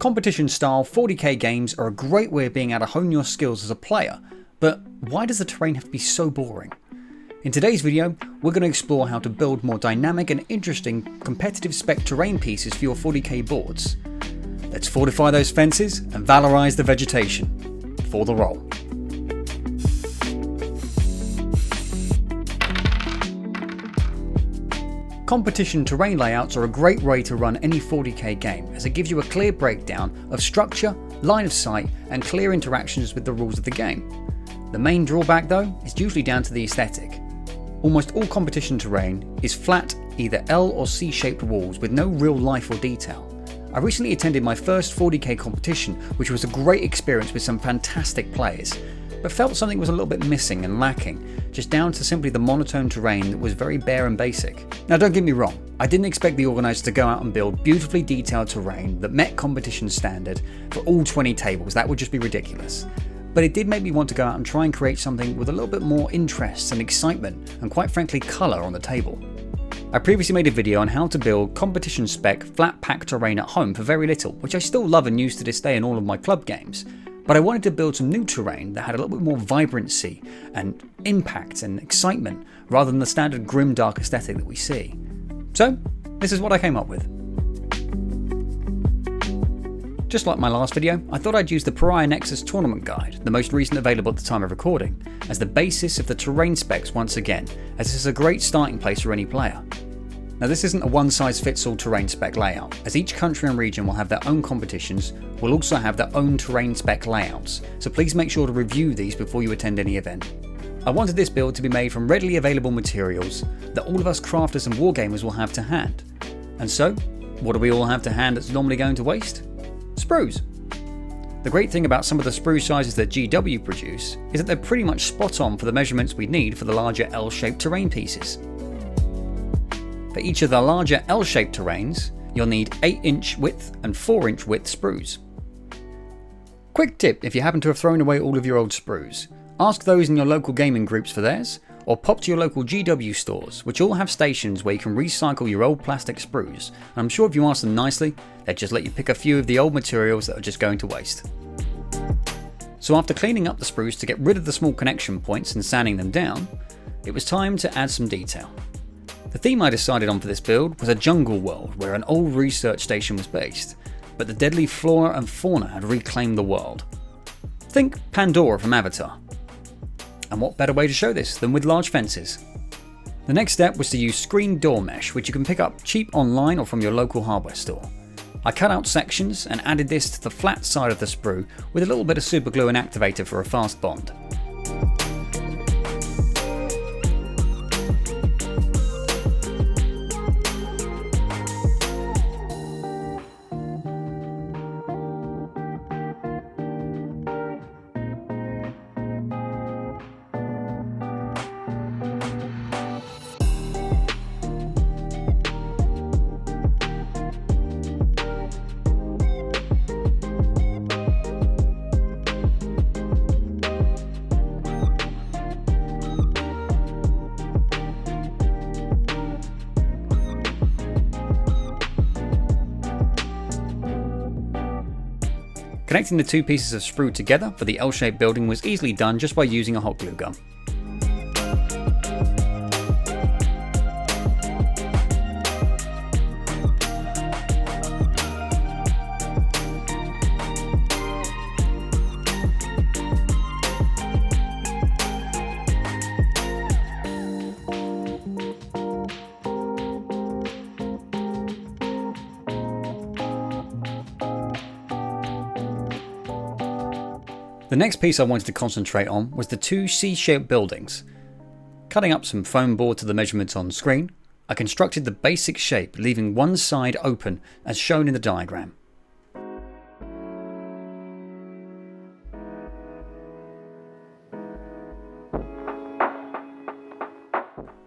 Competition-style 40k games are a great way of being able to hone your skills as a player, but why does the terrain have to be so boring? In today's video, we're going to explore how to build more dynamic and interesting competitive spec terrain pieces for your 40k boards. Let's fortify those fences and valorize the vegetation. For the roll. Competition terrain layouts are a great way to run any 40k game, as it gives you a clear breakdown of structure, line of sight, and clear interactions with the rules of the game. The main drawback though is usually down to the aesthetic. Almost all competition terrain is flat, either L or C shaped walls with no real life or detail. I recently attended my first 40k competition, which was a great experience with some fantastic players, but felt something was a little bit missing and lacking, just down to simply the monotone terrain that was very bare and basic. Now don't get me wrong, I didn't expect the organisers to go out and build beautifully detailed terrain that met competition standard for all 20 tables. That would just be ridiculous. But it did make me want to go out and try and create something with a little bit more interest and excitement, and quite frankly colour on the table. I previously made a video on how to build competition spec flat pack terrain at home for very little, which I still love and use to this day in all of my club games. But I wanted to build some new terrain that had a little bit more vibrancy and impact and excitement rather than the standard grim dark aesthetic that we see. So this is what I came up with. Just like my last video, I thought I'd use the Pariah Nexus Tournament Guide, the most recent available at the time of recording, as the basis of the terrain specs once again, as this is a great starting place for any player. Now this isn't a one-size-fits-all terrain spec layout, as each country and region will have their own competitions, will also have their own terrain spec layouts, so please make sure to review these before you attend any event. I wanted this build to be made from readily available materials that all of us crafters and wargamers will have to hand. And so, what do we all have to hand that's normally going to waste? Sprues. The great thing about some of the sprue sizes that GW produce is that they're pretty much spot on for the measurements we need for the larger L-shaped terrain pieces. For each of the larger L-shaped terrains, you'll need 8-inch width and 4-inch width sprues. Quick tip if you happen to have thrown away all of your old sprues, ask those in your local gaming groups for theirs, or pop to your local GW stores, which all have stations where you can recycle your old plastic sprues, and I'm sure if you ask them nicely, they'll just let you pick a few of the old materials that are just going to waste. So after cleaning up the sprues to get rid of the small connection points and sanding them down, it was time to add some detail. The theme I decided on for this build was a jungle world where an old research station was based, but the deadly flora and fauna had reclaimed the world. Think Pandora from Avatar. And what better way to show this than with large fences? The next step was to use screen door mesh, which you can pick up cheap online or from your local hardware store. I cut out sections and added this to the flat side of the sprue with a little bit of super glue and activator for a fast bond. Connecting the two pieces of sprue together for the L-shaped building was easily done just by using a hot glue gun. The next piece I wanted to concentrate on was the two C-shaped buildings. Cutting up some foam board to the measurements on screen, I constructed the basic shape, leaving one side open as shown in the diagram.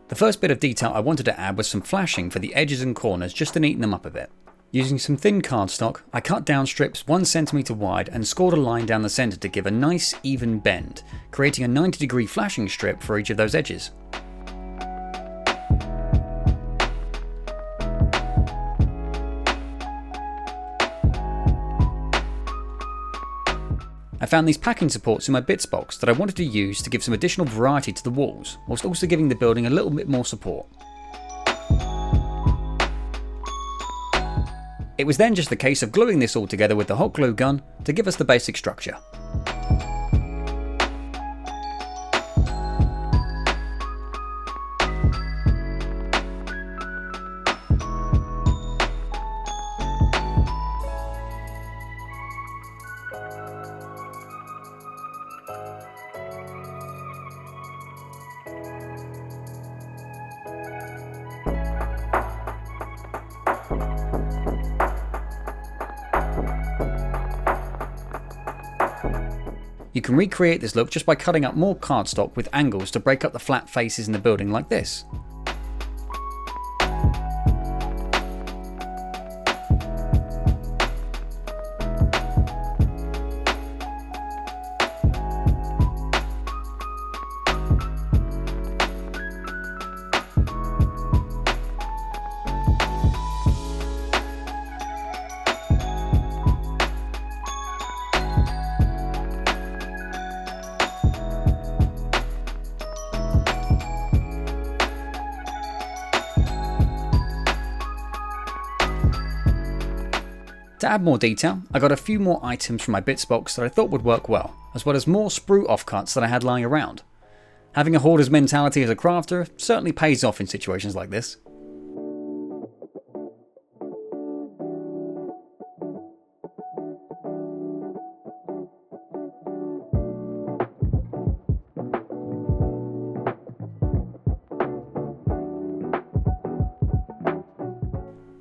The first bit of detail I wanted to add was some flashing for the edges and corners just to neaten them up a bit. Using some thin cardstock, I cut down strips 1 cm wide and scored a line down the centre to give a nice even bend, creating a 90-degree flashing strip for each of those edges. I found these packing supports in my bits box that I wanted to use to give some additional variety to the walls, whilst also giving the building a little bit more support. It was then just a case of gluing this all together with the hot glue gun to give us the basic structure. You can recreate this look just by cutting up more cardstock with angles to break up the flat faces in the building like this. To add more detail, I got a few more items from my bits box that I thought would work well, as well as more sprue offcuts that I had lying around. Having a hoarder's mentality as a crafter certainly pays off in situations like this.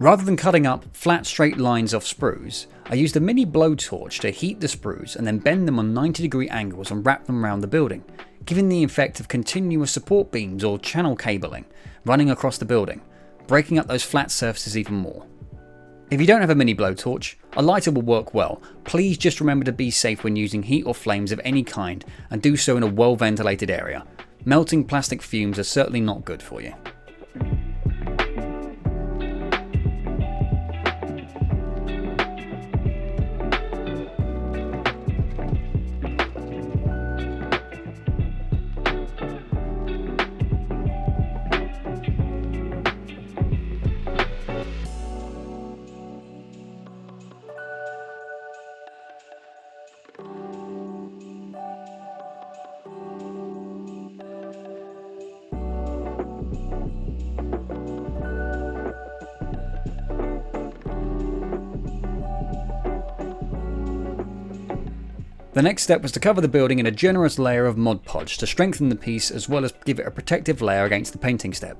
Rather than cutting up flat straight lines off sprues, I used a mini blowtorch to heat the sprues and then bend them on 90-degree angles and wrap them around the building, giving the effect of continuous support beams or channel cabling running across the building, breaking up those flat surfaces even more. If you don't have a mini blowtorch, a lighter will work well. Please just remember to be safe when using heat or flames of any kind and do so in a well ventilated area. Melting plastic fumes are certainly not good for you. The next step was to cover the building in a generous layer of Mod Podge to strengthen the piece as well as give it a protective layer against the painting step.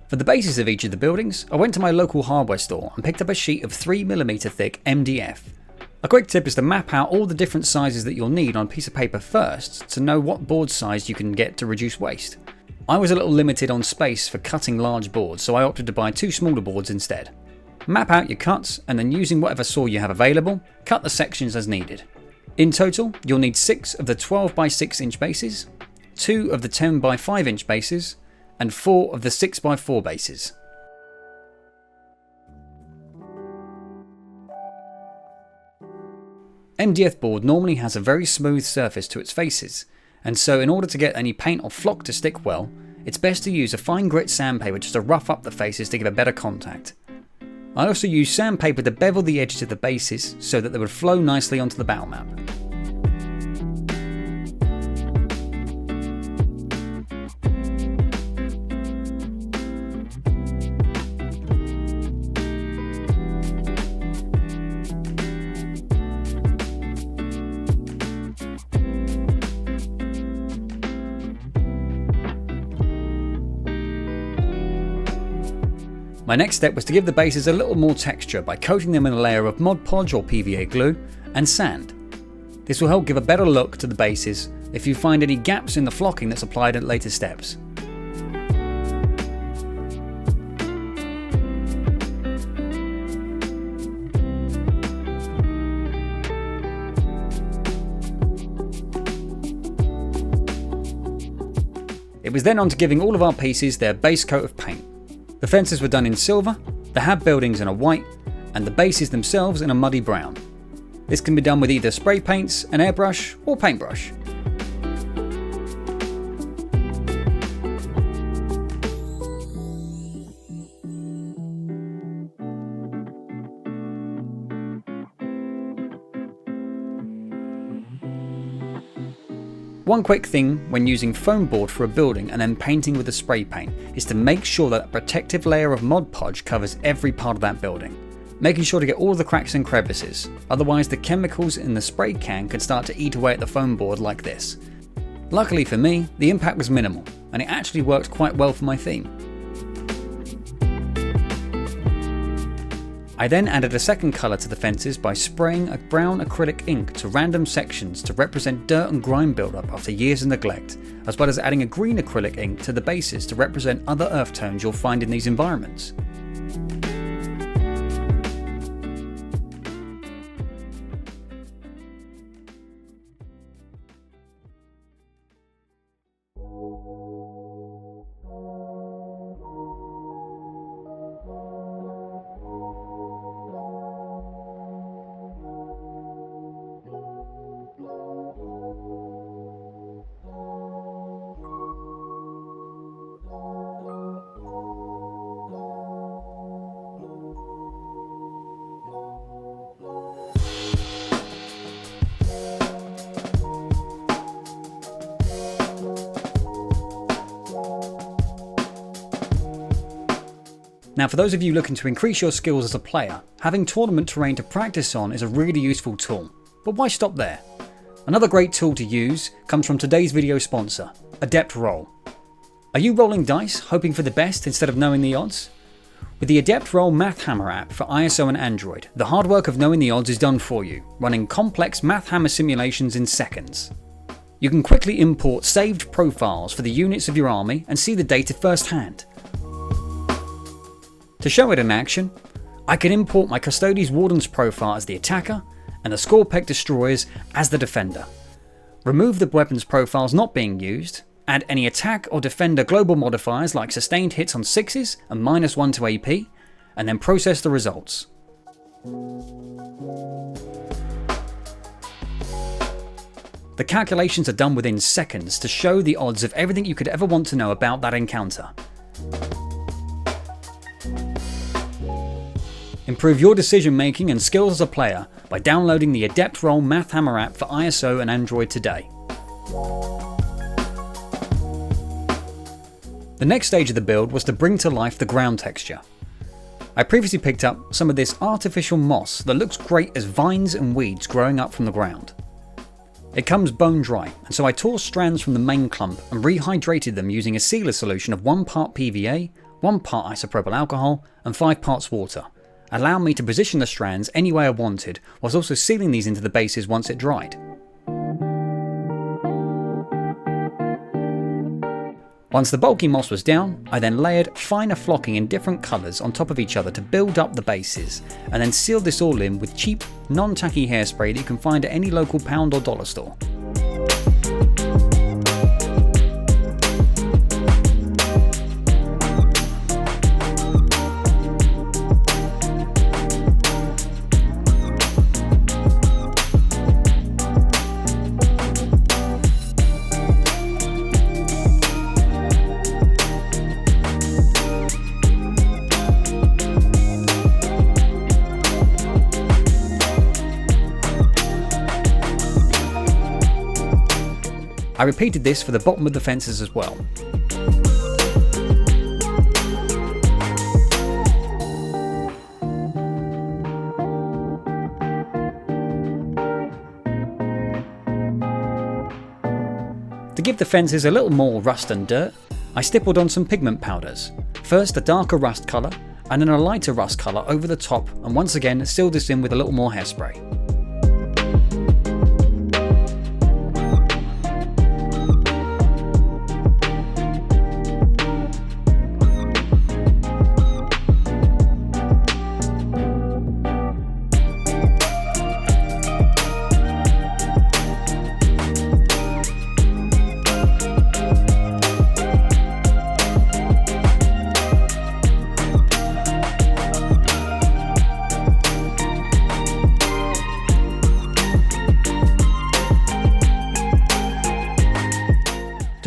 For the bases of each of the buildings, I went to my local hardware store and picked up a sheet of 3mm thick MDF. A quick tip is to map out all the different sizes that you'll need on a piece of paper first to know what board size you can get to reduce waste. I was a little limited on space for cutting large boards, so I opted to buy 2 smaller boards instead. Map out your cuts and then using whatever saw you have available, cut the sections as needed. In total, you'll need 6 of the 12x6 inch bases, 2 of the 10x5 inch bases, and 4 of the 6x4 bases. MDF board normally has a very smooth surface to its faces, and so in order to get any paint or flock to stick well, it's best to use a fine grit sandpaper just to rough up the faces to give a better contact. I also used sandpaper to bevel the edges of the bases so that they would flow nicely onto the battle map. My next step was to give the bases a little more texture by coating them in a layer of Mod Podge or PVA glue and sand. This will help give a better look to the bases if you find any gaps in the flocking that's applied at later steps. It It was then on to giving all of our pieces their base coat of paint. The fences were done in silver, the hab buildings in a white, and the bases themselves in a muddy brown. This can be done with either spray paints, an airbrush, or paintbrush. One quick thing when using foam board for a building and then painting with a spray paint is to make sure that a protective layer of Mod Podge covers every part of that building, making sure to get all the cracks and crevices, otherwise the chemicals in the spray can can start to eat away at the foam board like this. Luckily for me, the impact was minimal, and it actually worked quite well for my theme. I then added a second colour to the fences by spraying a brown acrylic ink to random sections to represent dirt and grime buildup after years of neglect, as well as adding a green acrylic ink to the bases to represent other earth tones you'll find in these environments. Now, for those of you looking to increase your skills as a player, having tournament terrain to practice on is a really useful tool. But why stop there? Another great tool to use comes from today's video sponsor, Adept Roll. Are you rolling dice, hoping for the best instead of knowing the odds? With the Adept Roll Math Hammer app for iOS and Android, the hard work of knowing the odds is done for you, running complex Math Hammer simulations in seconds. You can quickly import saved profiles for the units of your army and see the data firsthand. To show it in action, I can import my Custodes Warden's profile as the attacker and the Scorpec Destroyers as the defender. Remove the weapons profiles not being used, add any attack or defender global modifiers like sustained hits on 6s and -1 to AP, and then process the results. The calculations are done within seconds to show the odds of everything you could ever want to know about that encounter. Improve your decision making and skills as a player by downloading the Adept Roll Math Hammer app for iOS and Android today. The next stage of the build was to bring to life the ground texture. I previously picked up some of this artificial moss that looks great as vines and weeds growing up from the ground. It comes bone dry, and so I tore strands from the main clump and rehydrated them using a sealer solution of 1 part PVA, 1 part isopropyl alcohol and 5 parts water, allowing me to position the strands any way I wanted, whilst also sealing these into the bases once it dried. Once the bulky moss was down, I then layered finer flocking in different colours on top of each other to build up the bases, and then sealed this all in with cheap, non-tacky hairspray that you can find at any local pound or dollar store. I repeated this for the bottom of the fences as well. To give the fences a little more rust and dirt, I stippled on some pigment powders. First a darker rust colour, and then a lighter rust colour over the top, and once again sealed this in with a little more hairspray.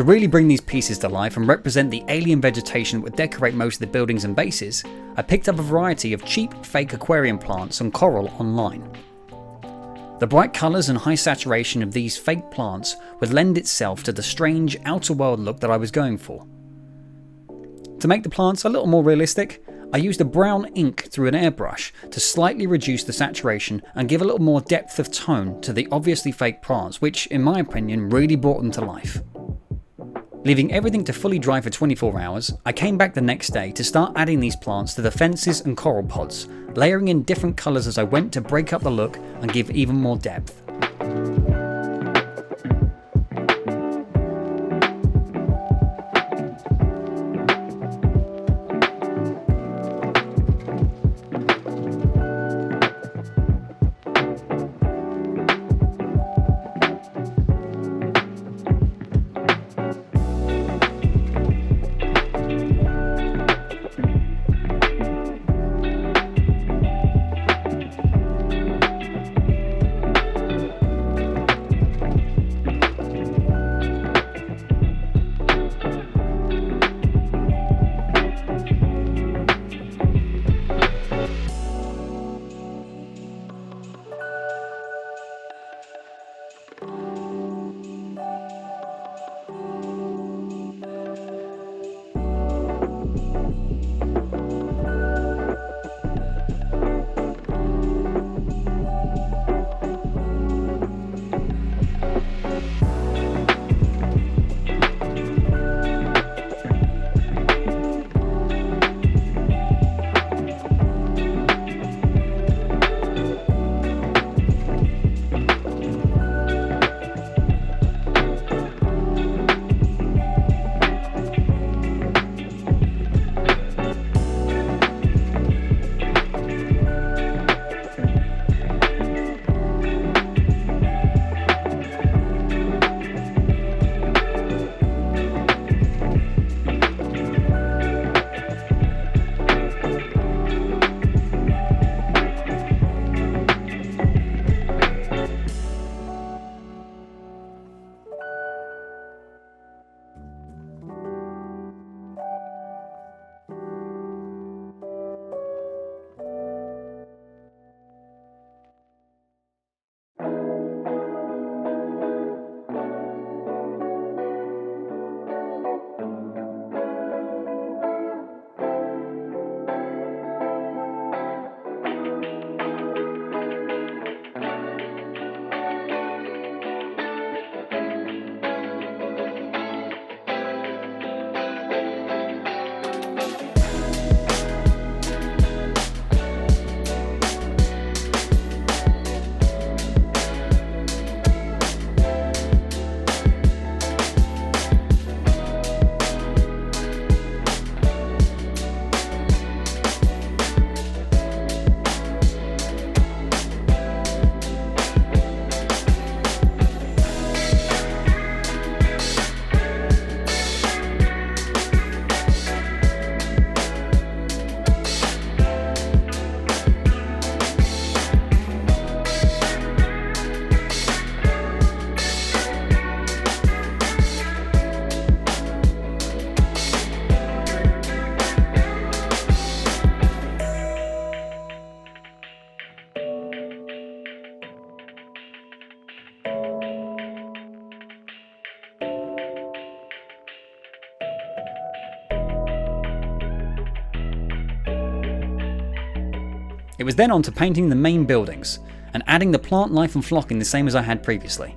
To really bring these pieces to life and represent the alien vegetation that would decorate most of the buildings and bases, I picked up a variety of cheap fake aquarium plants and coral online. The bright colours and high saturation of these fake plants would lend itself to the strange outer world look that I was going for. To make the plants a little more realistic, I used a brown ink through an airbrush to slightly reduce the saturation and give a little more depth of tone to the obviously fake plants, which in my opinion really brought them to life. Leaving everything to fully dry for 24 hours, I came back the next day to start adding these plants to the fences and coral pods, layering in different colours as I went to break up the look and give even more depth. It was then on to painting the main buildings, and adding the plant life and flocking the same as I had previously.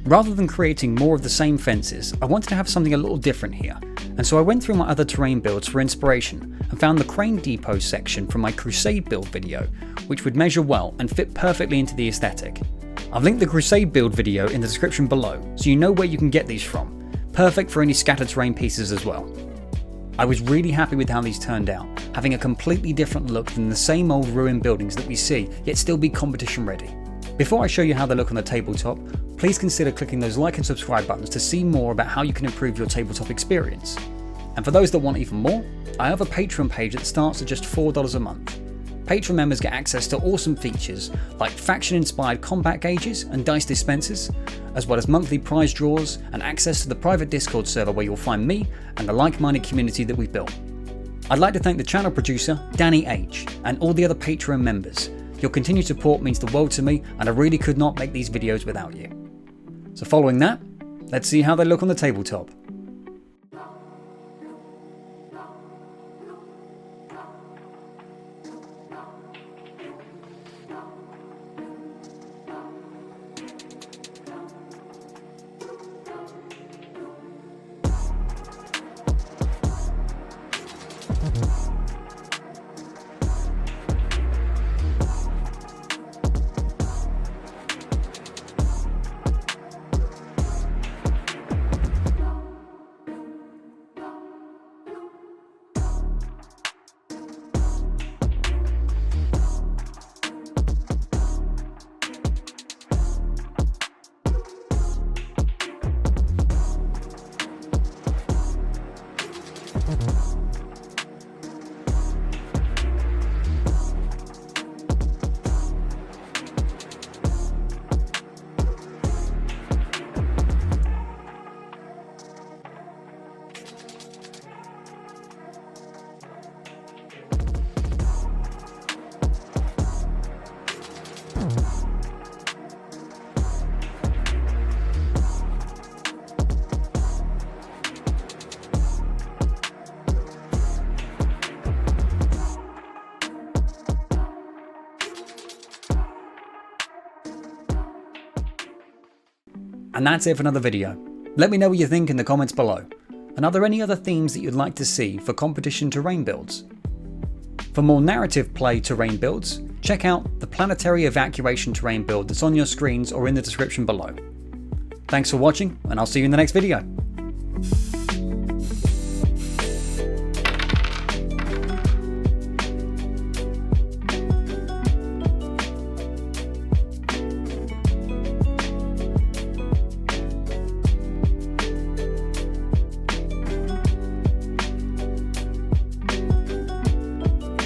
Rather than creating more of the same fences, I wanted to have something a little different here, and so I went through my other terrain builds for inspiration and found the crane depot section from my Crusade build video, which would measure well and fit perfectly into the aesthetic. I've linked the Crusade build video in the description below, so you know where you can get these from, perfect for any scattered terrain pieces as well. I was really happy with how these turned out, having a completely different look than the same old ruined buildings that we see, yet still be competition ready. Before I show you how they look on the tabletop, please consider clicking those like and subscribe buttons to see more about how you can improve your tabletop experience. And for those that want even more, I have a Patreon page that starts at just $4 a month. Patreon members get access to awesome features like faction-inspired combat gauges and dice dispensers, as well as monthly prize draws and access to the private Discord server where you'll find me and the like-minded community that we've built. I'd like to thank the channel producer, Danny H, and all the other Patreon members. Your continued support means the world to me, and I really could not make these videos without you. So following that, let's see how they look on the tabletop. And that's it for another video. Let me know what you think in the comments below. And are there any other themes that you'd like to see for competition terrain builds? For more narrative play terrain builds, check out the Planetary Evacuation terrain build that's on your screens or in the description below. Thanks for watching, and I'll see you in the next video.